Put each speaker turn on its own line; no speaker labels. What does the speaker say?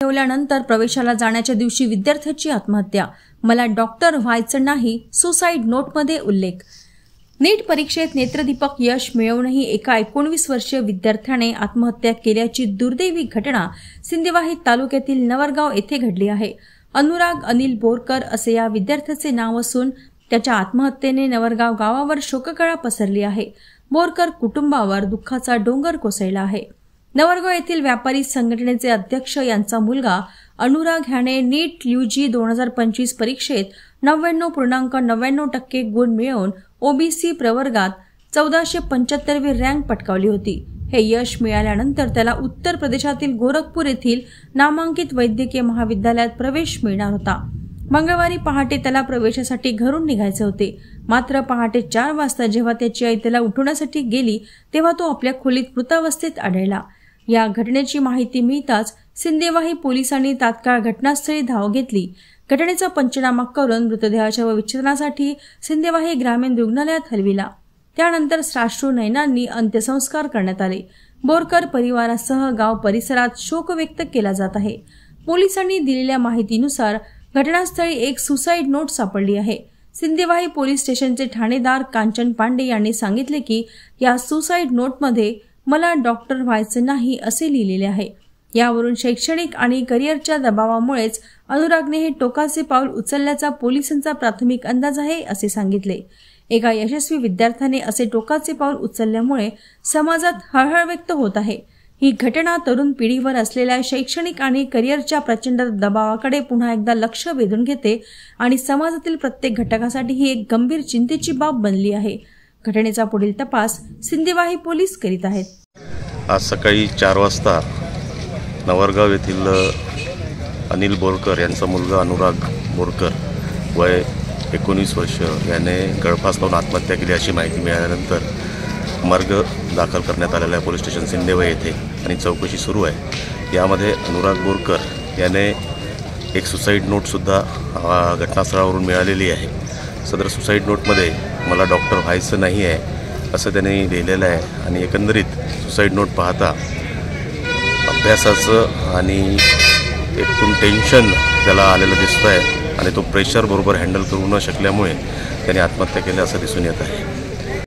ठेवल्यानंतर प्रवेशाला जाण्याच्या दिवशी विद्यार्थ्याची आत्महत्या, मला डॉक्टर व्हायचं नाही, सुसाईड नोटमध्ये उल्लेख। नीट परीक्षेत नेत्रदीपक यश मिळवूनही एका 19 वर्षीय विद्यार्थ्याने आत्महत्या केल्याची दुर्दैवी घटना सिंदेवाही तालुक्यातील नवरगाव येथे घडली आहे। अनुराग अनिल बोरकर असे या विद्यार्थ्याचे नाव असून त्याच्या आत्महत्येने नवरगाव गावावर शोककळा पसरली आहे। बोरकर कुटुंबावर दुःखाचा डोंगर कोसळला आहे। नवरगाव येथील व्यापारी संघटनेचे अध्यक्ष यांचा मुलगा अनुराग ह्याने नीट UG 2025 परीक्षेत 99.99% गुण मिळवून ओबीसी प्रवर्गात 1475वी रँक पटकावली होती। हे यश मिळाल्यानंतर त्याला उत्तर प्रदेशातील गोरखपूर येथील नामांकित वैद्यकीय महाविद्यालयात प्रवेश मिळणार होता। मंगळवारी पहाटे त्याला प्रवेशासाठी घरून निघायचे होते, मात्र पहाटे 4 वाजता जेव्हा त्याची आई त्याला उठवण्यासाठी गेली तेव्हा तो आपल्या खोलीत मृतावस्थेत आढळला। या घटनेची माहिती मिळताच सिंदेवाही पोलिसांनी तात्काळ घटनास्थळी धाव घेतली। घटनेचा पंचनामा करून मृतदेहाच्या विच्छेदनासाठी सिंदेवाही ग्रामीण रुग्णालयात हलविला। त्यानंतर साश्रू नयनांनी अंत्यसंस्कार करण्यात आले। बोरकर परिवारासह गाव परिसरात शोक व्यक्त केला जात आहे। पोलिसांनी दिलेल्या माहितीनुसार घटनास्थळी एक सुसाईड नोट सापडली आहे। सिंदेवाही पोलीस स्टेशनचे ठाणेदार कांचन पांडे यांनी सांगितले की या सुसाईड नोटमध्ये मला डॉक्टर व्हायचं नाही असे लिहिलेले आहे। यावरून शैक्षणिक आणि करिअरच्या दबावामुळेच अनुरागने हे टोकाचे पाऊल उचलल्याचा पोलिसांचा प्राथमिक अंदाज आहे असे सांगितले। एका यशस्वी विद्यार्थ्याने असे टोकाचे पाऊल उचलल्यामुळे समाजात हळहळ व्यक्त होत आहे। ही घटना तरुण पिढीवर असलेल्या शैक्षणिक आणि करिअरच्या प्रचंड दबावाकडे पुन्हा एकदा लक्ष वेधून घेते आणि समाजातील प्रत्येक घटकासाठी ही एक गंभीर चिंतेची बाब बनली आहे। घटनेचा पुढील तपास सिंदेवाही पोलीस करीत आहेत।
आज सकाळी 4 वाजता नवरगाव येथील अनिल बोरकर यांचा मुलगा अनुराग बोरकर वय 19 वर्ष याने गळफास लावून आत्महत्या केली अशी माहिती मिळाल्यानंतर मार्ग दाखल करण्यात आलेला आहे पोलीस स्टेशन सिंदेवाही येथे आणि चौकशी सुरू आहे। यामध्ये अनुराग बोरकर याने एक सुसाईड नोटसुद्धा घटनास्थळावरून मिळालेली आहे। सदर सुसाईड नोटमध्ये मला डॉक्टर व्हायचं नाही आहे असं त्याने लिहिलेलं आहे आणि एकंदरीत सुसाईड नोट पाहता अभ्यासाचं आणि एकूण टेन्शन त्याला आलेलं दिसतं आहे आणि तो प्रेशर बरोबर हँडल करू न शकल्यामुळे त्याने आत्महत्या केली असं दिसून येत आहे।